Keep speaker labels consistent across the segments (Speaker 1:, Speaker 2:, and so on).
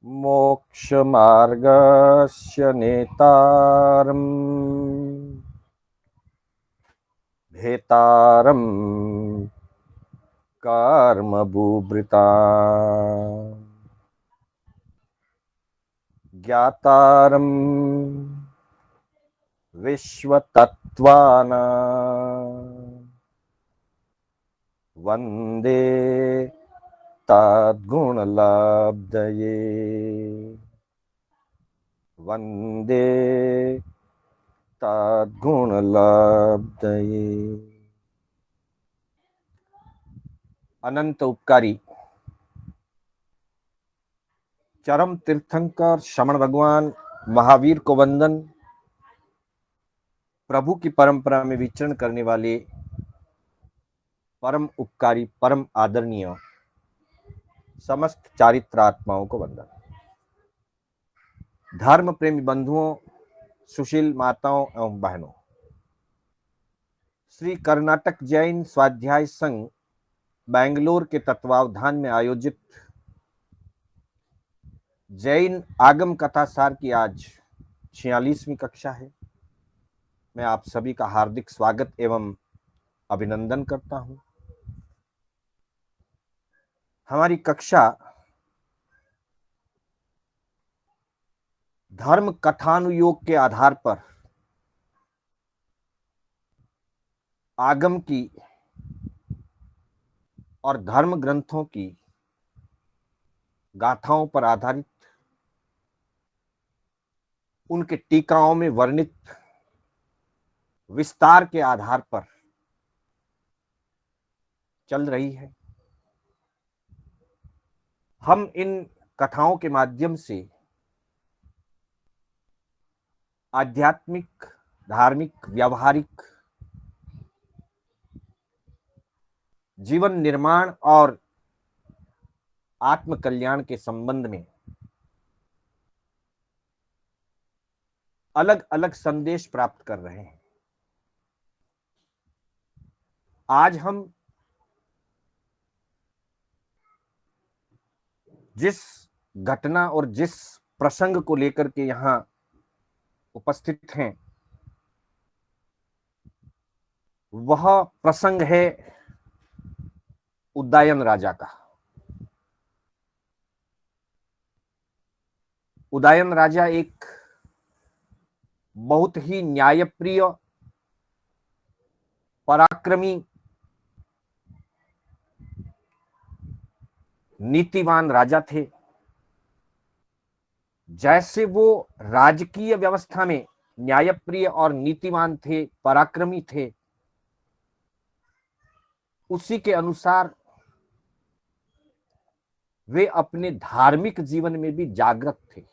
Speaker 1: मोक्षमार्गस्य नेतारम् भेतारम् कर्मभूभृता ज्ञातारम् विश्वतत्त्वानां वन्दे तद्गुणलब्धये वन्दे तद्गुणलब्धये। अनंत उपकारी चरम तीर्थंकर श्रमण भगवान महावीर को वंदन। प्रभु की परंपरा में विचरण करने वाले परम उपकारी परम आदरणीय समस्त चारित्रात्माओं को वंदन। धर्म प्रेमी बंधुओं, सुशील माताओं एवं बहनों, श्री कर्नाटक जैन स्वाध्याय संघ बेंगलोर के तत्वावधान में आयोजित जैन आगम कथासार की आज 46वीं कक्षा है। मैं आप सभी का हार्दिक स्वागत एवं अभिनंदन करता हूं। हमारी कक्षा धर्म कथानुयोग के आधार पर आगम की और धर्म ग्रंथों की गाथाओं पर आधारित उनके टीकाओं में वर्णित विस्तार के आधार पर चल रही है। हम इन कथाओं के माध्यम से आध्यात्मिक, धार्मिक, व्यावहारिक जीवन निर्माण और आत्म कल्याण के संबंध में अलग अलग संदेश प्राप्त कर रहे हैं। आज हम जिस घटना और जिस प्रसंग को लेकर के यहां उपस्थित हैं, वह प्रसंग है उदयन राजा का। उदयन राजा एक बहुत ही न्यायप्रिय, पराक्रमी, नीतिवान राजा थे। जैसे वो राजकीय व्यवस्था में न्यायप्रिय और नीतिवान थे, पराक्रमी थे, उसी के अनुसार वे अपने धार्मिक जीवन में भी जागृत थे।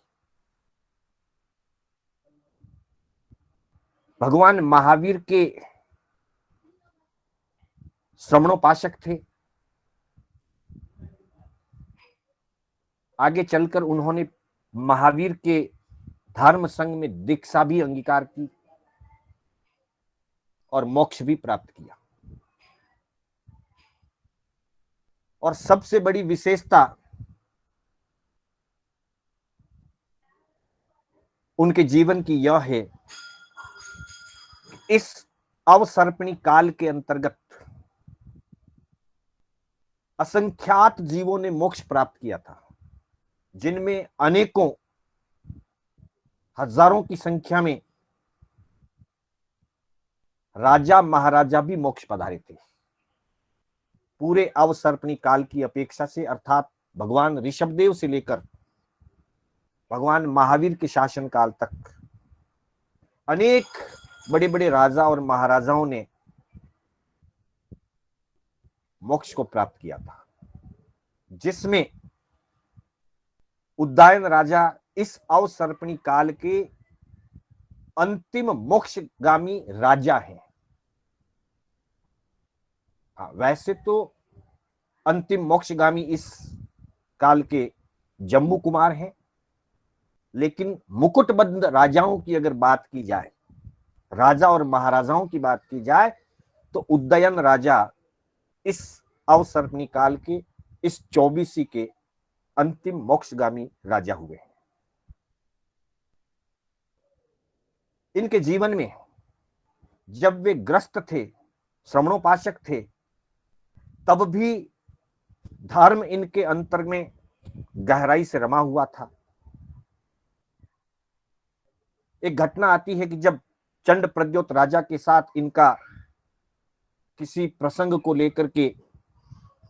Speaker 1: भगवान महावीर के श्रमणोपासक थे। आगे चलकर उन्होंने महावीर के धर्म संघ में दीक्षा भी अंगीकार की और मोक्ष भी प्राप्त किया। और सबसे बड़ी विशेषता उनके जीवन की यह है, इस अवसर्पिणी काल के अंतर्गत असंख्यात जीवों ने मोक्ष प्राप्त किया था, जिनमें अनेकों हजारों की संख्या में राजा महाराजा भी मोक्ष पधारे थे। पूरे अवसर्पिणी काल की अपेक्षा से, अर्थात भगवान ऋषभदेव से लेकर भगवान महावीर के शासन काल तक अनेक बड़े बड़े राजा और महाराजाओं ने मोक्ष को प्राप्त किया था, जिसमें उदयन राजा इस अवसर्पिणी काल के अंतिम मोक्षगामी राजा हैं। वैसे तो अंतिम मोक्षगामी इस काल के जम्बू कुमार हैं, लेकिन मुकुटबंद राजाओं की अगर बात की जाए, राजा और महाराजाओं की बात की जाए, तो उदयन राजा इस अवसर्पिणी काल के इस 24 के अंतिम मोक्षगामी राजा हुए। इनके जीवन में जब वे ग्रस्त थे, श्रमणोपासक थे, तब भी धर्म इनके अंतर में गहराई से रमा हुआ था। एक घटना आती है कि जब चंड प्रद्योत राजा के साथ इनका किसी प्रसंग को लेकर के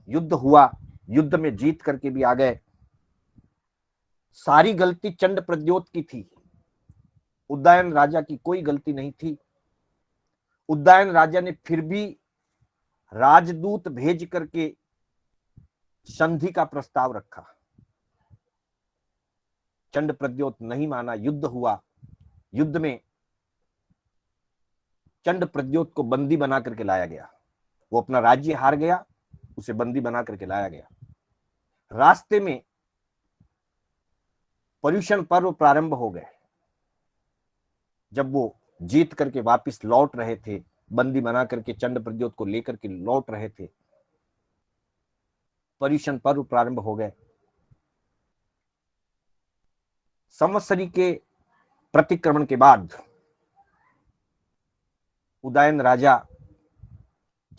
Speaker 1: युद्ध हुआ, युद्ध में जीत करके भी आ गए। सारी गलती चंड प्रद्योत की थी, उदयन राजा की कोई गलती नहीं थी। उदयन राजा ने फिर भी राजदूत भेज करके संधि का प्रस्ताव रखा। चंड प्रद्योत नहीं माना, युद्ध हुआ। युद्ध में चंड प्रद्योत को बंदी बना करके लाया गया। वो अपना राज्य हार गया, उसे बंदी बना करके लाया गया। रास्ते में पर्युषण पर्व प्रारंभ हो गए। जब वो जीत करके वापस लौट रहे थे, बंदी बना करके चंड प्रद्योत को लेकर के लौट रहे थे, पर्युषण पर्व प्रारंभ हो गए। संवत्सरी के प्रतिक्रमण के बाद उदयन राजा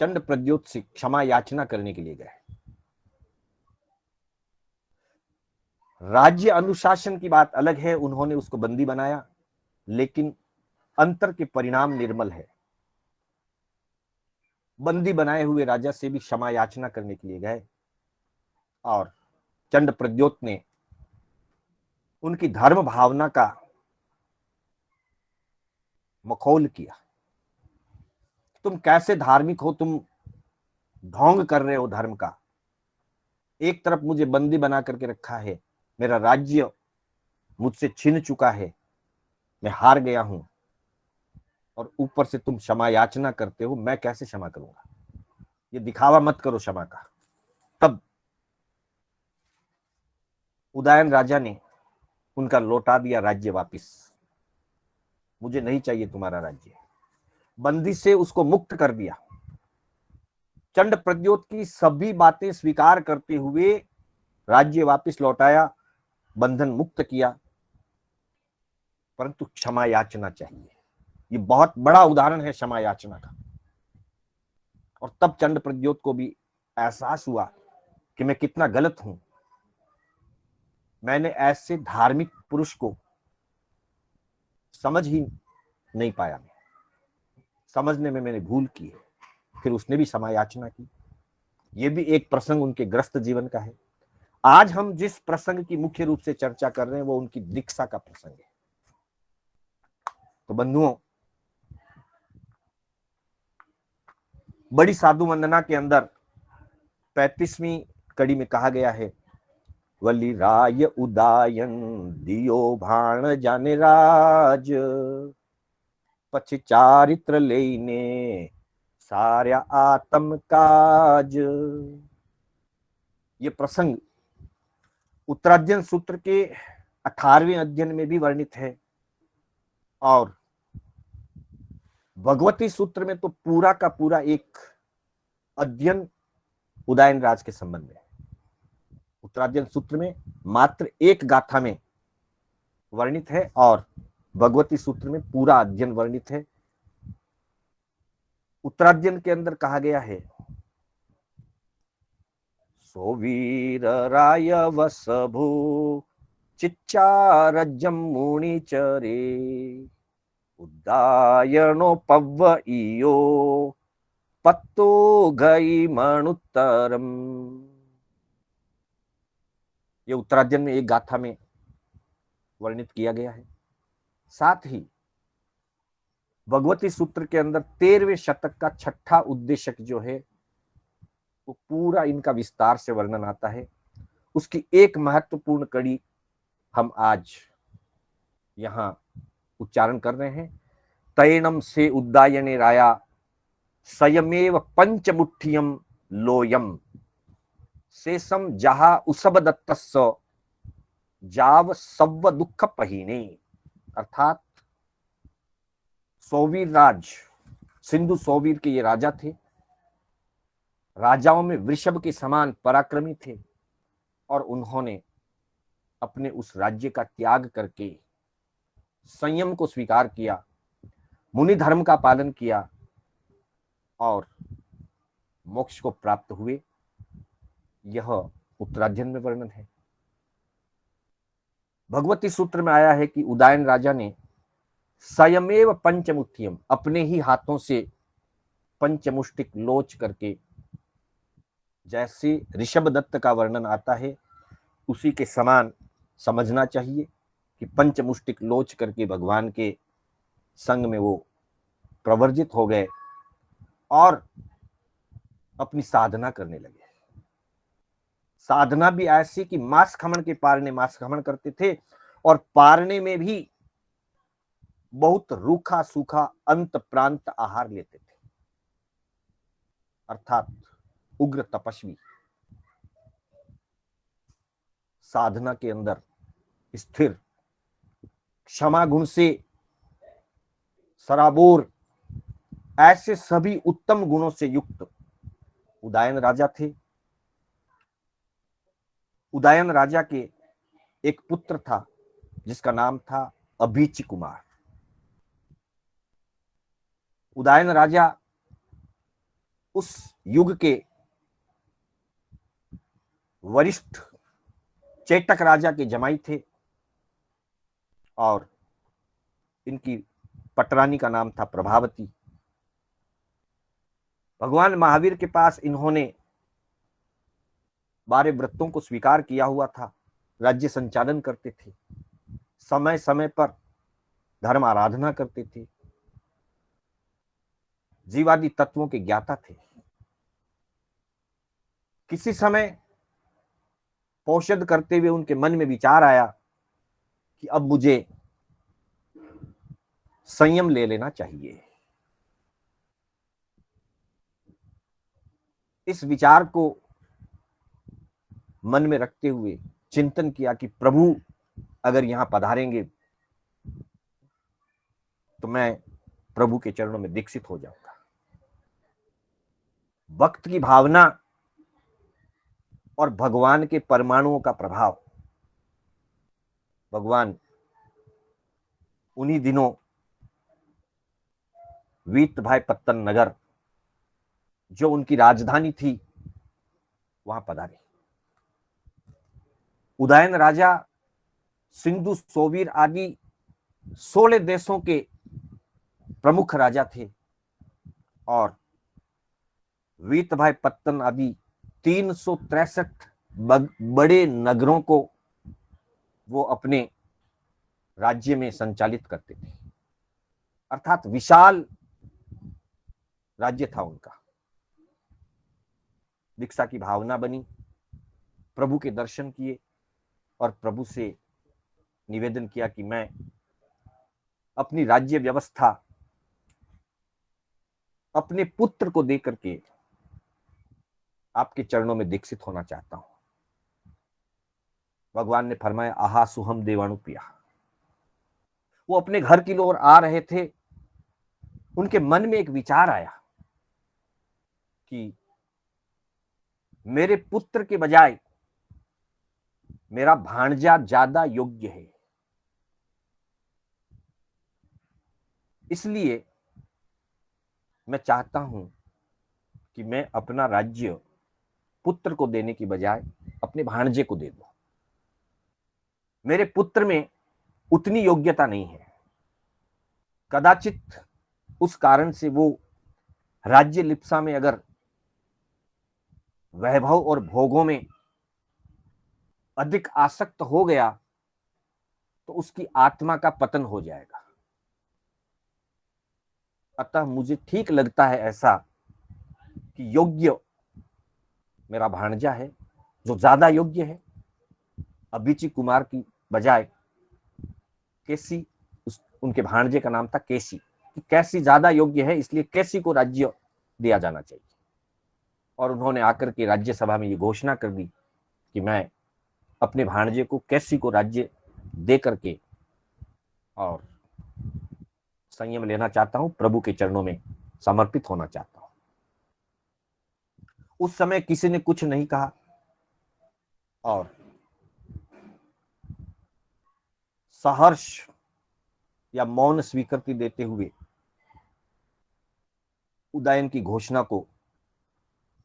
Speaker 1: चंड प्रद्योत से क्षमा याचना करने के लिए गए। राज्य अनुशासन की बात अलग है, उन्होंने उसको बंदी बनाया, लेकिन अंतर के परिणाम निर्मल है। बंदी बनाए हुए राजा से भी क्षमा याचना करने के लिए गए और चंड प्रद्योत ने उनकी धर्म भावना का मखौल किया। तुम कैसे धार्मिक हो, तुम ढोंग कर रहे हो धर्म का। एक तरफ मुझे बंदी बना करके रखा है, मेरा राज्य मुझसे छीन चुका है, मैं हार गया हूं, और ऊपर से तुम क्षमा याचना करते हो, मैं कैसे क्षमा करूंगा। ये दिखावा मत करो क्षमा का। तब उदयन राजा ने उनका लौटा दिया राज्य वापिस। मुझे नहीं चाहिए तुम्हारा राज्य। बंदी से उसको मुक्त कर दिया। चंड प्रद्योत की सभी बातें स्वीकार करते हुए राज्य वापिस लौटाया, बंधन मुक्त किया, परंतु क्षमा याचना चाहिए। ये बहुत बड़ा उदाहरण है क्षमा याचना का। और तब चंड प्रद्योत को भी एहसास हुआ कि मैं कितना गलत हूं। मैंने ऐसे धार्मिक पुरुष को समझ ही नहीं पाया। मैं समझने में मैंने भूल की है। फिर उसने भी क्षमा याचना की। यह भी एक प्रसंग उनके ग्रस्त जीवन का है। आज हम जिस प्रसंग की मुख्य रूप से चर्चा कर रहे हैं वो उनकी दीक्षा का प्रसंग है। तो बंधुओं, बड़ी साधु वंदना के अंदर 35वीं कड़ी में कहा गया है, वली राय उदायन दियो भाण जाने राज, पछ चारित्र लेने सार्या आत्म काज। ये प्रसंग उत्तराध्ययन सूत्र के 18वें अध्ययन में भी वर्णित है और भगवती सूत्र में तो पूरा का पूरा एक अध्ययन उदयन राज के संबंध में। उत्तराध्ययन सूत्र में मात्र एक गाथा में वर्णित है और भगवती सूत्र में पूरा अध्ययन वर्णित है। उत्तराध्ययन के अंदर कहा गया है, सोवीर राय वसभो चिच्चारज्जम मुनि चरे, उदायनो पव्व इयो पत्तो गई मणुत्तरम। ये उत्तराध्ययन में एक गाथा में वर्णित किया गया है। साथ ही भगवती सूत्र के अंदर 13वें शतक का छठा उद्देश्य जो है वो पूरा इनका विस्तार से वर्णन आता है। उसकी एक महत्वपूर्ण कड़ी हम आज यहां उच्चारण कर रहे हैं। तैणम से उद्दायने राया स्वयमेव पंचमुठ्ठियम लोयम शेषम जहा उसब दत्तस्स जाव सव्व दुख पहिने। अर्थात सोवीर राज, सिंधु सोवीर के ये राजा थे। राजाओं में वृषभ के समान पराक्रमी थे और उन्होंने अपने उस राज्य का त्याग करके संयम को स्वीकार किया, मुनि धर्म का पालन किया और मोक्ष को प्राप्त हुए, यह उत्तरार्जुन में वर्णन है। भगवती सूत्र में आया है कि उदयन राजा ने स्वयमेव पंचमुठ्यम, अपने ही हाथों से पंचमुष्टिक लोच करके, जैसे ऋषभ दत्त का वर्णन आता है उसी के समान समझना चाहिए कि पंचमुष्टिक लोच करके भगवान के संग में वो प्रवर्जित हो गए और अपनी साधना करने लगे। साधना भी ऐसी कि मांस खमन के पारने मांस खमन करते थे और पारने में भी बहुत रूखा सूखा अंत प्रांत आहार लेते थे, अर्थात उग्र तपस्वी, साधना के अंदर स्थिर, क्षमा गुण से सराबोर, ऐसे सभी उत्तम गुणों से युक्त उदयन राजा थे। उदयन राजा के एक पुत्र था जिसका नाम था अभीची कुमार। उदयन राजा उस युग के वरिष्ठ चेटक राजा के जमाई थे और इनकी पटरानी का नाम था प्रभावती। भगवान महावीर के पास इन्होंने 12 व्रतों को स्वीकार किया हुआ था, राज्य संचालन करते थे, समय समय पर धर्म आराधना करते थे, जीवादि तत्वों के ज्ञाता थे। किसी समय पौषध करते हुए उनके मन में विचार आया कि अब मुझे संयम ले लेना चाहिए। इस विचार को मन में रखते हुए चिंतन किया कि प्रभु अगर यहां पधारेंगे तो मैं प्रभु के चरणों में दीक्षित हो जाऊंगा। भक्त की भावना और भगवान के परमाणुओं का प्रभाव, भगवान उन्हीं दिनों वीत भाई पत्तन नगर जो उनकी राजधानी थी वहां पधारे। उदयन राजा सिंधु सोवीर आदि 16 देशों के प्रमुख राजा थे और वीत भाई पत्तन आदि 363 बड़े नगरों को वो अपने राज्य में संचालित करते थे, अर्थात विशाल राज्य था उनका। दीक्षा की भावना बनी, प्रभु के दर्शन किए और प्रभु से निवेदन किया कि मैं अपनी राज्य व्यवस्था अपने पुत्र को देकर के आपके चरणों में दीक्षित होना चाहता हूं। भगवान ने फरमाया आहा सुहम देवाणु पिया। वो अपने घर की ओर आ रहे थे, उनके मन में एक विचार आया कि मेरे पुत्र के बजाय मेरा भांजा ज्यादा योग्य है, इसलिए मैं चाहता हूं कि मैं अपना राज्य पुत्र को देने की बजाय अपने भांजे को दे दूं। मेरे पुत्र में उतनी योग्यता नहीं है, कदाचित उस कारण से वो राज्य लिप्सा में अगर वैभव और भोगों में अधिक आसक्त हो गया तो उसकी आत्मा का पतन हो जाएगा। अतः मुझे ठीक लगता है ऐसा कि योग्य मेरा भांजा है, जो ज्यादा योग्य है। अभिची कुमार की बजाय केसी, उनके भांजे का नाम था केसी, कैसी ज्यादा योग्य है, इसलिए केसी को राज्य दिया जाना चाहिए। और उन्होंने आकर के राज्यसभा में ये घोषणा कर दी कि मैं अपने भांजे को कैसी को राज्य दे करके और संयम लेना चाहता हूं, प्रभु के चरणों में समर्पित होना चाहता हूं। उस समय किसी ने कुछ नहीं कहा और सहर्ष या मौन स्वीकृति देते हुए उदयन की घोषणा को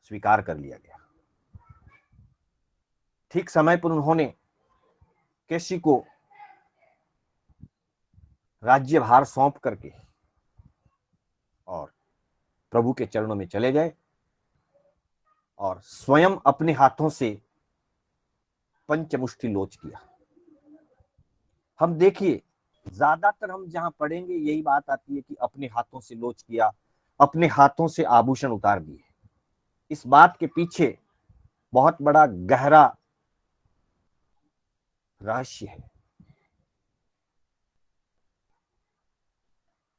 Speaker 1: स्वीकार कर लिया गया। ठीक समय पर उन्होंने केसी को राज्यभार सौंप करके और प्रभु के चरणों में चले गए और स्वयं अपने हाथों से पंचमुष्टि लोच किया। हम देखिए, ज्यादातर हम जहां पढ़ेंगे यही बात आती है कि अपने हाथों से लोच किया, अपने हाथों से आभूषण उतार दिए। इस बात के पीछे बहुत बड़ा गहरा रहस्य है।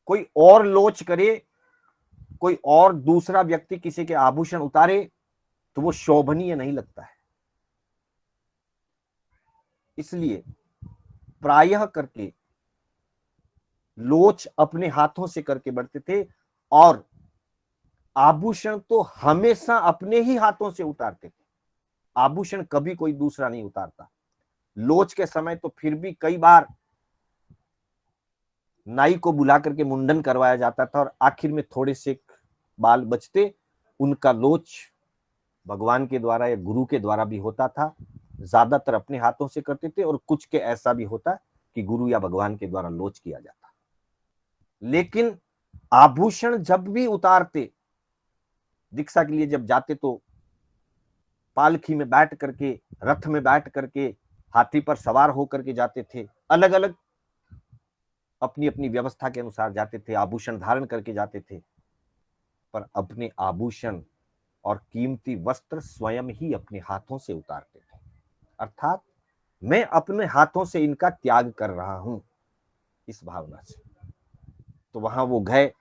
Speaker 1: कोई और लोच करे, कोई और दूसरा व्यक्ति किसी के आभूषण उतारे तो वो शोभनीय नहीं लगता है। इसलिए प्रायः करके लोच अपने हाथों से करके बढ़ते थे और आभूषण तो हमेशा अपने ही हाथों से उतारते थे। आभूषण कभी कोई दूसरा नहीं उतारता। लोच के समय तो फिर भी कई बार नाई को बुला करके मुंडन करवाया जाता था और आखिर में थोड़े से बाल बचते, उनका लोच भगवान के द्वारा या गुरु के द्वारा भी होता था। ज्यादातर अपने हाथों से करते थे और कुछ के ऐसा भी होता कि गुरु या भगवान के द्वारा लोच किया जाता। लेकिन आभूषण जब भी उतारते, दीक्षा के लिए जब जाते तो पालकी में बैठ करके, रथ में बैठ करके, हाथी पर सवार होकर के जाते थे। अलग अलग अपनी अपनी व्यवस्था के अनुसार जाते थे, आभूषण धारण करके जाते थे, पर अपने आभूषण और कीमती वस्त्र स्वयं ही अपने हाथों से उतारते थे। अर्थात मैं अपने हाथों से इनका त्याग कर रहा हूं, इस भावना से। तो वहां वो गए,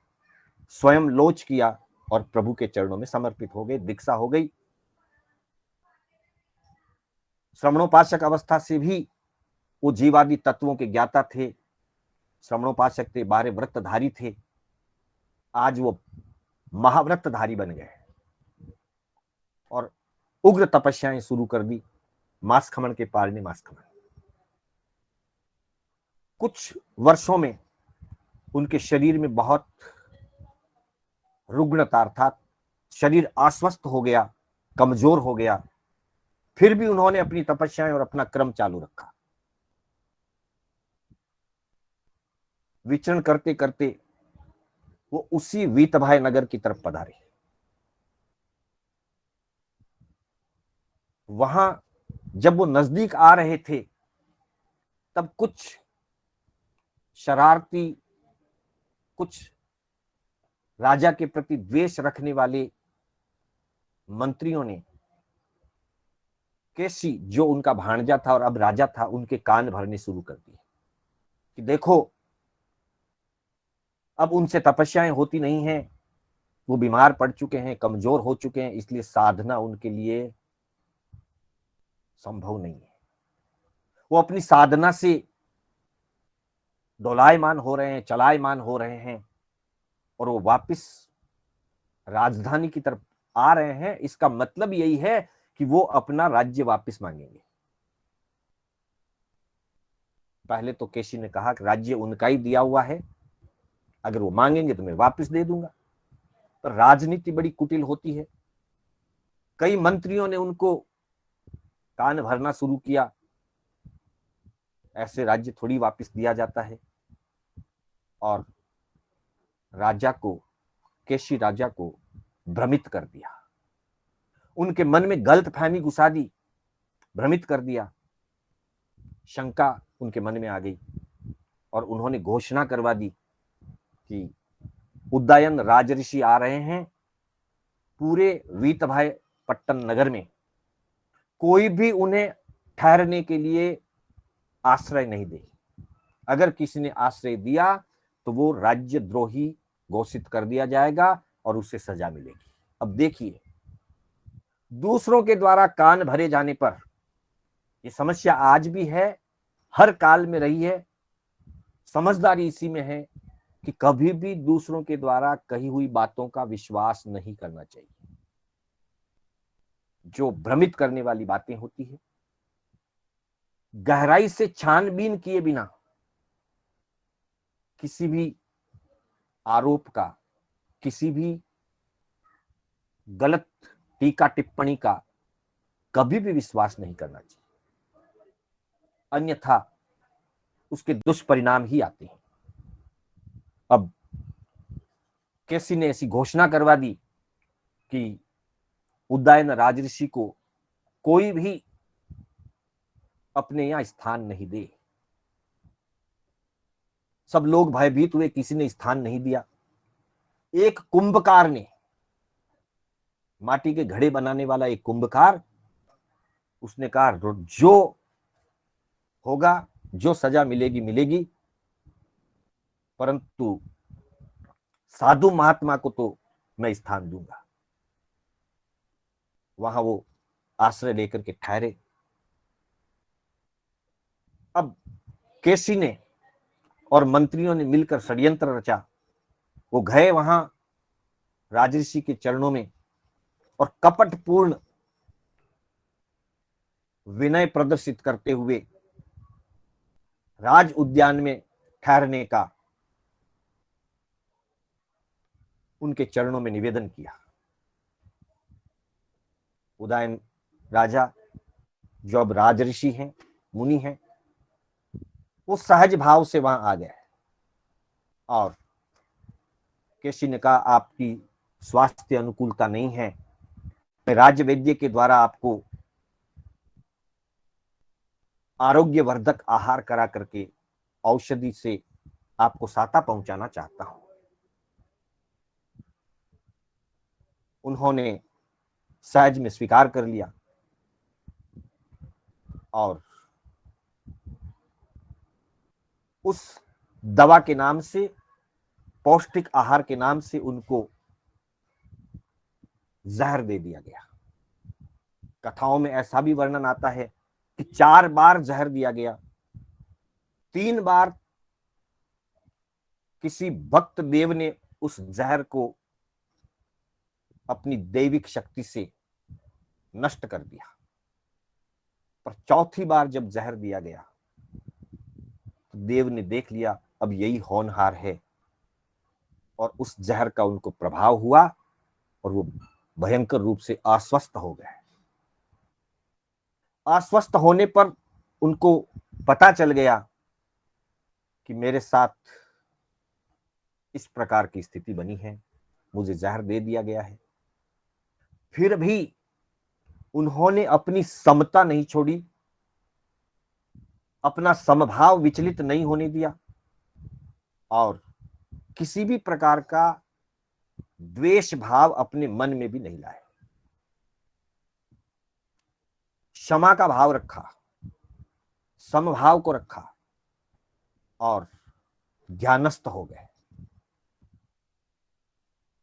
Speaker 1: स्वयं लोच किया और प्रभु के चरणों में समर्पित हो गए, दीक्षा हो गई। श्रवणोपासक अवस्था से भी वो जीवादि तत्वों के ज्ञाता थे, श्रवणोपासक थे, 12 व्रतधारी थे। आज वो महाव्रतधारी बन गए और उग्र तपस्याएं शुरू कर दी। मांस खमन के पार ने मांस खमन। कुछ वर्षों में उनके शरीर में बहुत रुग्णता, अर्थात शरीर अस्वस्थ हो गया, कमजोर हो गया। फिर भी उन्होंने अपनी तपस्याएं और अपना क्रम चालू रखा। विचरण करते करते वो उसी वीतभाई नगर की तरफ पधारे। वहां जब वो नजदीक आ रहे थे तब कुछ शरारती, कुछ राजा के प्रति द्वेष रखने वाले मंत्रियों ने केसी, जो उनका भांजा था और अब राजा था, उनके कान भरने शुरू कर दिए कि देखो अब उनसे तपस्याएं होती नहीं हैं, वो बीमार पड़ चुके हैं, कमजोर हो चुके हैं, इसलिए साधना उनके लिए संभव नहीं है। वो अपनी साधना से डोलायमान हो रहे हैं, चलायमान हो रहे हैं और वो वापस राजधानी की तरफ आ रहे हैं। इसका मतलब यही है कि वो अपना राज्य वापस मांगेंगे। पहले तो केसी ने कहा कि राज्य उनका ही दिया हुआ है, अगर वो मांगेंगे तो मैं वापस दे दूंगा। पर राजनीति बड़ी कुटिल होती है। कई मंत्रियों ने उनको कान भरना शुरू किया, ऐसे राज्य थोड़ी वापस दिया जाता है। और राजा को, केसी राजा को भ्रमित कर दिया, उनके मन में गलतफहमी घुसा दी, भ्रमित कर दिया। शंका उनके मन में आ गई और उन्होंने घोषणा करवा दी कि उदयन राजऋषि आ रहे हैं। पूरे वीतभाई पट्टन नगर में कोई भी उन्हें ठहरने के लिए आश्रय नहीं दे। अगर किसी ने आश्रय दिया तो वो राज्यद्रोही घोषित कर दिया जाएगा और उसे सजा मिलेगी। अब देखिए, दूसरों के द्वारा कान भरे जाने पर, ये समस्या आज भी है, हर काल में रही है। समझदारी इसी में है कि कभी भी दूसरों के द्वारा कही हुई बातों का विश्वास नहीं करना चाहिए। जो भ्रमित करने वाली बातें होती है, गहराई से छानबीन किए बिना किसी भी आरोप का, किसी भी गलत टीका टिप्पणी का कभी भी विश्वास नहीं करना चाहिए, अन्यथा उसके दुष्परिणाम ही आते हैं। अब केसी ने ऐसी घोषणा करवा दी कि उदयन राजऋषि को कोई भी अपने यहां स्थान नहीं दे। सब लोग भयभीत हुए, किसी ने स्थान नहीं दिया। एक कुंभकार ने, माटी के घड़े बनाने वाला एक कुंभकार, उसने कहा जो होगा, जो सजा मिलेगी मिलेगी, परंतु साधु महात्मा को तो मैं स्थान दूंगा। वहां वो आश्रय लेकर के ठहरे। अब केसी ने और मंत्रियों ने मिलकर षड्यंत्र रचा। वो गए वहां राजऋषि के चरणों में और कपटपूर्ण विनय प्रदर्शित करते हुए राज उद्यान में ठहरने का उनके चरणों में निवेदन किया। उदयन राजा जो अब राजऋषि हैं, मुनि हैं, वो सहज भाव से वहां आ गए और केसी ने कहा आपकी स्वास्थ्य अनुकूलता नहीं है, मैं राज्य वैद्य के द्वारा आपको आरोग्य वर्धक आहार करा करके औषधि से आपको साता पहुंचाना चाहता हूं। उन्होंने सहज में स्वीकार कर लिया और उस दवा के नाम से, पौष्टिक आहार के नाम से उनको जहर दे दिया गया। कथाओं में ऐसा भी वर्णन आता है कि 4 बार जहर दिया गया। 3 बार किसी भक्त देव ने उस जहर को अपनी दैविक शक्ति से नष्ट कर दिया, पर चौथी बार जब जहर दिया गया तो देव ने देख लिया अब यही होनहार है, और उस जहर का उनको प्रभाव हुआ और वो भयंकर रूप से अस्वस्थ हो गए। अस्वस्थ होने पर उनको पता चल गया कि मेरे साथ इस प्रकार की स्थिति बनी है, मुझे जहर दे दिया गया है। फिर भी उन्होंने अपनी समता नहीं छोड़ी, अपना समभाव विचलित नहीं होने दिया और किसी भी प्रकार का द्वेष भाव अपने मन में भी नहीं लाए। क्षमा का भाव रखा, समभाव को रखा और ध्यानस्थ हो गए,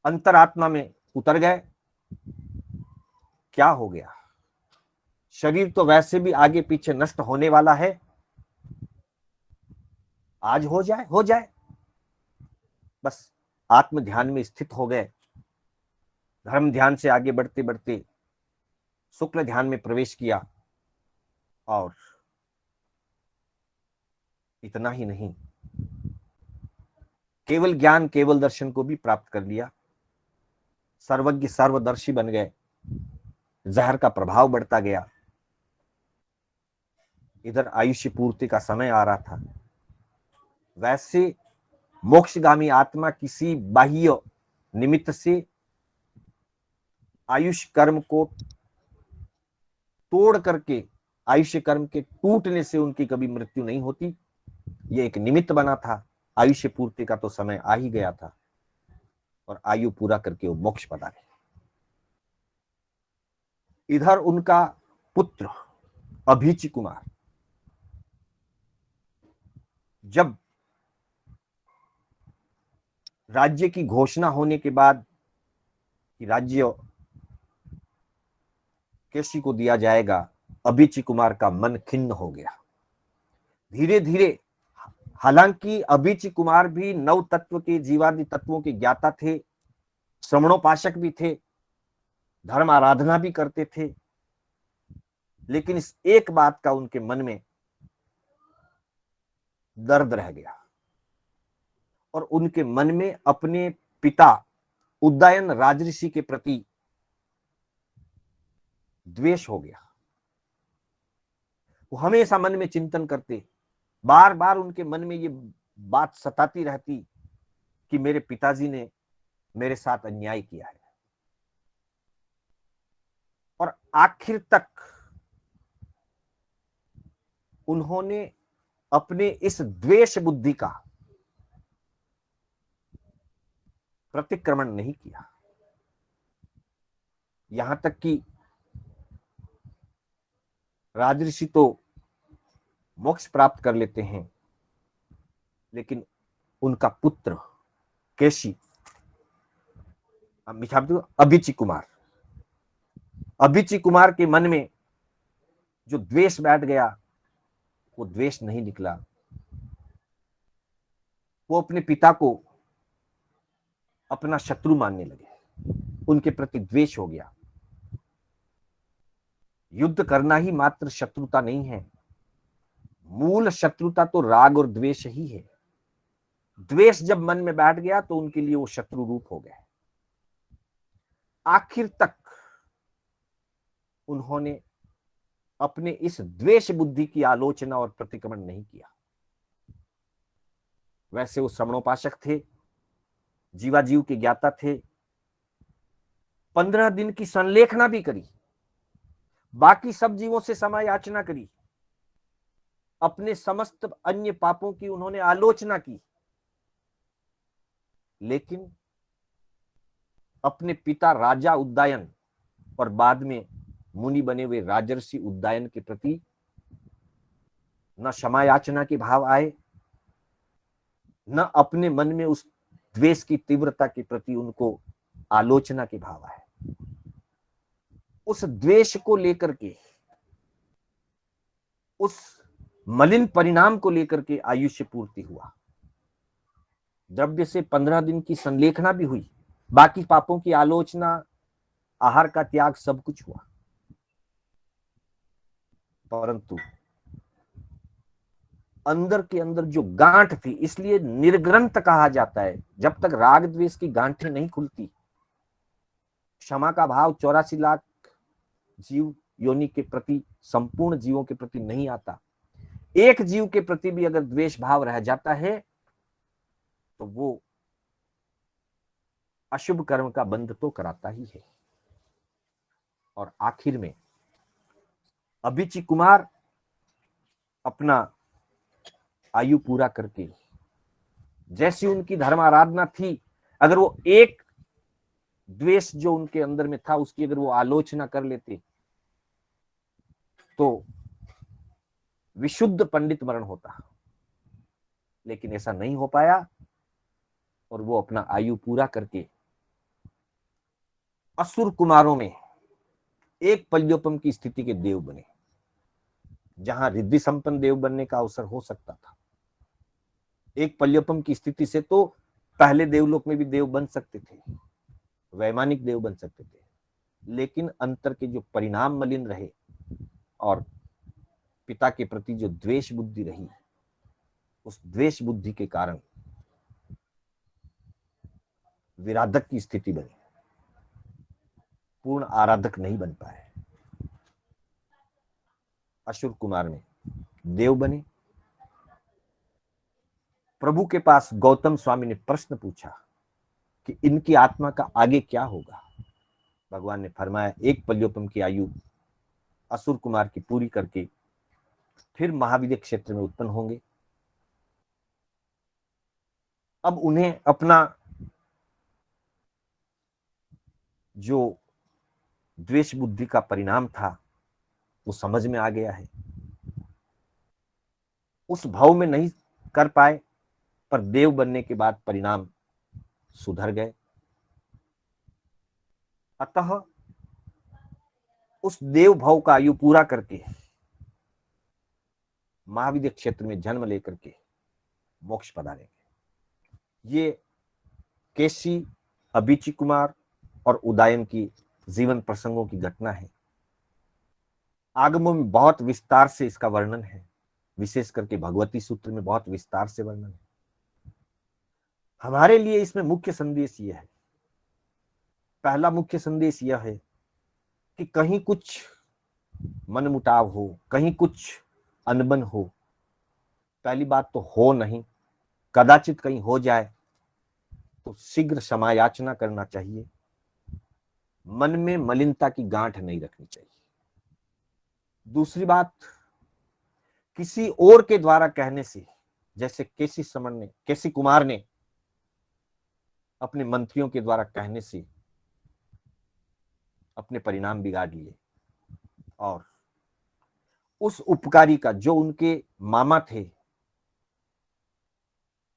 Speaker 1: अंतरात्मा में उतर गए। क्या हो गया? शरीर तो वैसे भी आगे पीछे नष्ट होने वाला है, आज हो जाए हो जाए, बस आत्म ध्यान में स्थित हो गए। धर्म ध्यान से आगे बढ़ते बढ़ते शुक्ल ध्यान में प्रवेश किया और इतना ही नहीं, केवल ज्ञान, केवल दर्शन को भी प्राप्त कर लिया। सर्वज्ञ सर्वदर्शी बन गए। जहर का प्रभाव बढ़ता गया। इधर आयुष्य पूर्ति का समय आ रहा था। वैसे मोक्षगामी आत्मा किसी बाह्य निमित्त से आयुष कर्म को तोड़ करके, आयुष्य कर्म के टूटने से उनकी कभी मृत्यु नहीं होती। ये एक निमित्त बना था। आयुष्य पूर्ति का तो समय आ ही गया था और आयु पूरा करके वो मोक्ष पधारे। इधर उनका पुत्र अभीची कुमार जब राज्य की घोषणा होने के बाद कि राज्य केसी को दिया जाएगा, अभीची कुमार का मन खिन्न हो गया। धीरे धीरे, हालांकि अभीची कुमार भी नव तत्व के, जीवादि तत्वों के ज्ञाता थे, श्रवणोपासक भी थे, धर्म आराधना भी करते थे, लेकिन इस एक बात का उनके मन में दर्द रह गया। और उनके मन में अपने पिता उदयन राजऋषि के प्रति द्वेष हो गया। वो हमेशा मन में चिंतन करते, बार बार उनके मन में ये बात सताती रहती कि मेरे पिताजी ने मेरे साथ अन्याय किया है। और आखिर तक उन्होंने अपने इस द्वेष बुद्धि का प्रतिक्रमण नहीं किया। यहां तक कि राजऋषि तो मोक्ष प्राप्त कर लेते हैं, लेकिन उनका पुत्र केशी, अभिची कुमार के मन में जो द्वेष बैठ गया, वो द्वेष नहीं निकला। वो अपने पिता को अपना शत्रु मानने लगे, उनके प्रति द्वेष हो गया। युद्ध करना ही मात्र शत्रुता नहीं है, मूल शत्रुता तो राग और द्वेष ही है। द्वेष जब मन में बैठ गया तो उनके लिए वो शत्रु रूप हो गए। आखिर तक उन्होंने अपने इस द्वेष बुद्धि की आलोचना और प्रतिक्रमण नहीं किया। वैसे वो श्रवणोपासक थे, जीवाजीव के ज्ञाता थे, 15 दिन की संलेखना भी करी, बाकी सब जीवों से समय याचना करी, अपने समस्त अन्य पापों की उन्होंने आलोचना की, लेकिन अपने पिता राजा उदयन और बाद में मुनि बने हुए राजर्षि उदयन के प्रति न क्षमा याचना के भाव आए, न अपने मन में उस द्वेष की तीव्रता के प्रति उनको आलोचना के भाव आए। उस द्वेष को लेकर के, उस मलिन परिणाम को लेकर के आयुष्य पूर्ति हुआ। द्रव्य से 15 दिन की संलेखना भी हुई, बाकी पापों की आलोचना, आहार का त्याग, सब कुछ हुआ, परंतु अंदर के अंदर जो गांठ थी, इसलिए निर्ग्रंथ कहा जाता है। जब तक राग द्वेष की गांठें नहीं खुलती, क्षमा का भाव 84 लाख जीव योनि के प्रति, संपूर्ण जीवों के प्रति नहीं आता, एक जीव के प्रति भी अगर द्वेष भाव रह जाता है तो वो अशुभ कर्म का बंध तो कराता ही है। और आखिर में अभिची कुमार अपना आयु पूरा करके, जैसी उनकी धर्म आराधना थी, अगर वो एक द्वेष जो उनके अंदर में था उसकी अगर वो आलोचना कर लेते तो विशुद्ध पंडित मरण होता, लेकिन ऐसा नहीं हो पाया और वो अपना आयु पूरा करके असुर कुमारों में एक पल्योपम की स्थिति के देव बने, जहां रिद्धि संपन्न देव बनने का अवसर हो सकता था। एक पल्योपम की स्थिति से तो पहले देवलोक में भी देव बन सकते थे, वैमानिक देव बन सकते थे, लेकिन अंतर के जो परिणाम मलिन रहे और पिता के प्रति जो द्वेष बुद्धि रही, उस द्वेष बुद्धि के कारण विराधक की स्थिति बनी, पूर्ण आराधक नहीं बन पाए। असुर कुमार में देव बने। प्रभु के पास गौतम स्वामी ने प्रश्न पूछा कि इनकी आत्मा का आगे क्या होगा। भगवान ने फरमाया, एक पल्योपम की आयु असुर कुमार की पूरी करके फिर महाविद्य क्षेत्र में उत्पन्न होंगे। अब उन्हें अपना जो द्वेष बुद्धि का परिणाम था वो समझ में आ गया है। उस भाव में नहीं कर पाए, पर देव बनने के बाद परिणाम सुधर गए। अतः उस देव भाव का आयु पूरा करके महाविद्य क्षेत्र में जन्म लेकर के मोक्ष पधारेंगे। ये केशी, अभिची कुमार और उदयन की जीवन प्रसंगों की घटना है। आगमों में बहुत विस्तार से इसका वर्णन है, विशेष करके भगवती सूत्र में बहुत विस्तार से वर्णन है। हमारे लिए इसमें मुख्य संदेश यह है, पहला मुख्य संदेश यह है कि कहीं कुछ मनमुटाव हो, कहीं कुछ अनबन हो, पहली बात तो हो नहीं, कदाचित कहीं हो जाए तो शीघ्र क्षमा याचना करना चाहिए। मन में मलिनता की गांठ नहीं रखनी चाहिए। दूसरी बात, किसी और के द्वारा कहने से, जैसे केसी कुमार ने अपने मंत्रियों के द्वारा कहने से अपने परिणाम बिगाड़ लिए, और उस उपकारी का, जो उनके मामा थे,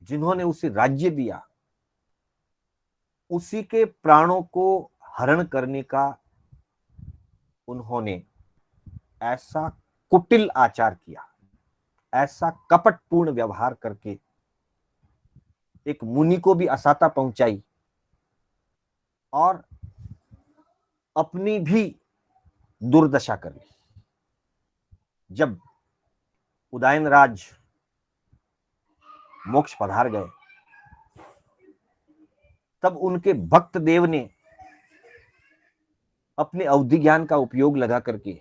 Speaker 1: जिन्होंने उसे राज्य दिया, उसी के प्राणों को हरण करने का उन्होंने ऐसा कुटिल आचार किया, ऐसा कपटपूर्ण व्यवहार करके एक मुनि को भी असाता पहुंचाई और अपनी भी दुर्दशा कर ली। जब उदयनराज मोक्ष पधार गए, तब उनके भक्त देव ने अपने अवधि ज्ञान का उपयोग लगा करके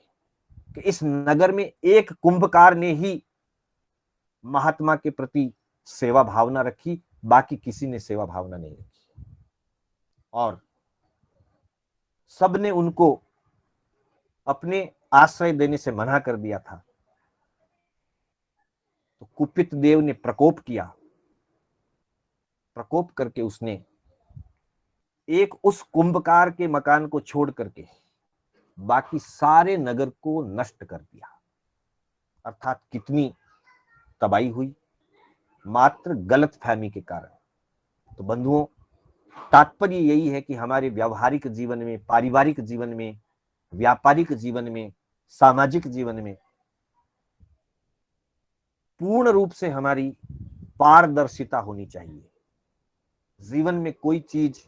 Speaker 1: कि इस नगर में एक कुंभकार ने ही महात्मा के प्रति सेवा भावना रखी, बाकी किसी ने सेवा भावना नहीं रखी, और सबने उनको अपने आश्रय देने से मना कर दिया था। तो कुपित देव ने प्रकोप किया, प्रकोप करके उसने एक उस कुंभकार के मकान को छोड़ करके बाकी सारे नगर को नष्ट कर दिया। अर्थात कितनी तबाही हुई, मात्र गलतफहमी के कारण। तो बंधुओं, तात्पर्य यही है कि हमारे व्यावहारिक जीवन में, पारिवारिक जीवन में, व्यापारिक जीवन में, सामाजिक जीवन में पूर्ण रूप से हमारी पारदर्शिता होनी चाहिए। जीवन में कोई चीज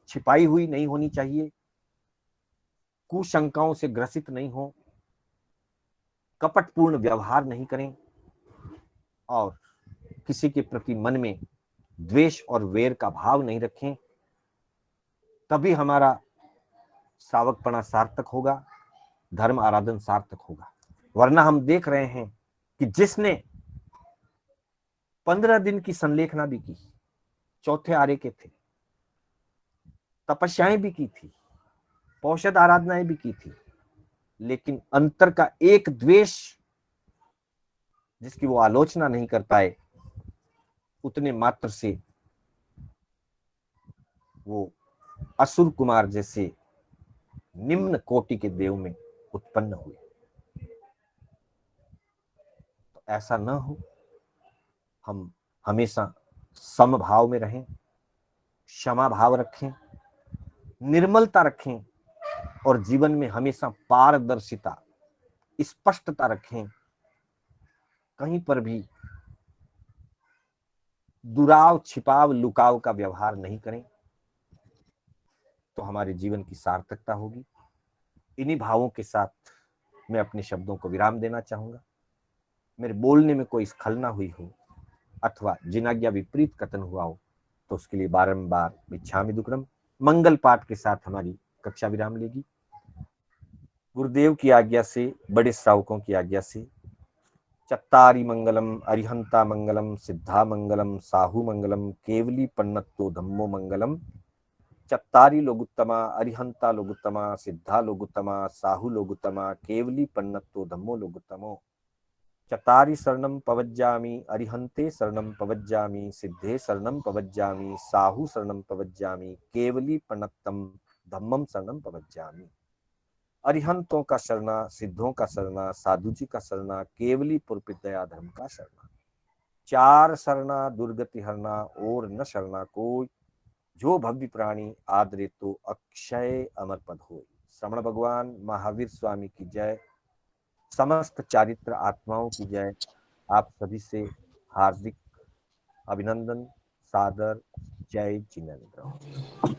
Speaker 1: छिपाई हुई नहीं होनी चाहिए, कुशंकाओं से ग्रसित नहीं हो, कपटपूर्ण व्यवहार नहीं करें, और किसी के प्रति मन में द्वेष और वेर का भाव नहीं रखें। तभी हमारा श्रावकपना सार्थक होगा, धर्म आराधन सार्थक होगा। वरना हम देख रहे हैं कि जिसने 15 दिन की संलेखना भी की, चौथे आरे के थे, तपस्याएं भी की थी, पौषध आराधनाएं भी की थी, लेकिन अंतर का एक द्वेष जिसकी वो आलोचना नहीं कर पाए, उतने मात्र से वो असुर कुमार जैसे निम्न कोटि के देव में उत्पन्न हुए। तो ऐसा न हो, हम हमेशा समभाव में रहें, क्षमा भाव रखें, निर्मलता रखें, और जीवन में हमेशा पारदर्शिता, स्पष्टता रखें। कहीं पर भी दुराव, छिपाव, लुकाव का व्यवहार नहीं करें, तो हमारे जीवन की सार्थकता होगी। इन्हीं भावों के साथ मैं अपने शब्दों को विराम देना चाहूंगा। मेरे बोलने में कोई स्खलना हुई हो अथवा जिनाज्ञा विपरीत कथन हुआ हो, तो उसके लिए बारंबार मिच्छामि दुक्कडम। मंगल पाठ के साथ हमारी कक्षा विराम लेगी। गुरुदेव की आज्ञा से, बड़े श्रावकों की आज्ञा से, चत्तारि मंगलम अरिहंता मंगलम सिद्धा मंगलम साहू मंगलम केवली पन्नत्तो धम्मो मंगलम। चत्तारि लोगुत्तमा अरिहंता लोगुत्तमा सिद्धा लोगुत्तमा साहू लोगुत्तमा केवली पन्नत्तो धम्मो लोगुत्तमो। चत्तारि शरणं पवज्जामि अरिहंते शरणं पवज्जामि सिद्धे शरणं पवज्जामि साहू शरणं पवज्जामि केवली पन्नत्तम धम्मम शरणं पवज्जामि। अरिहंतों का शरणा, सिद्धों का शरणा, साधु जी का शरणा, केवली पुरपित दया धर्म का शरणा। चार शरणा दुर्गति हरना और न शरणा कोई, जो भव्य प्राणी आदरे तो अक्षय अमर पद हो। श्रवण भगवान महावीर स्वामी की जय, समस्त चारित्र आत्माओं की जय। आप सभी से हार्दिक अभिनंदन, सादर जय जिनेंद्र।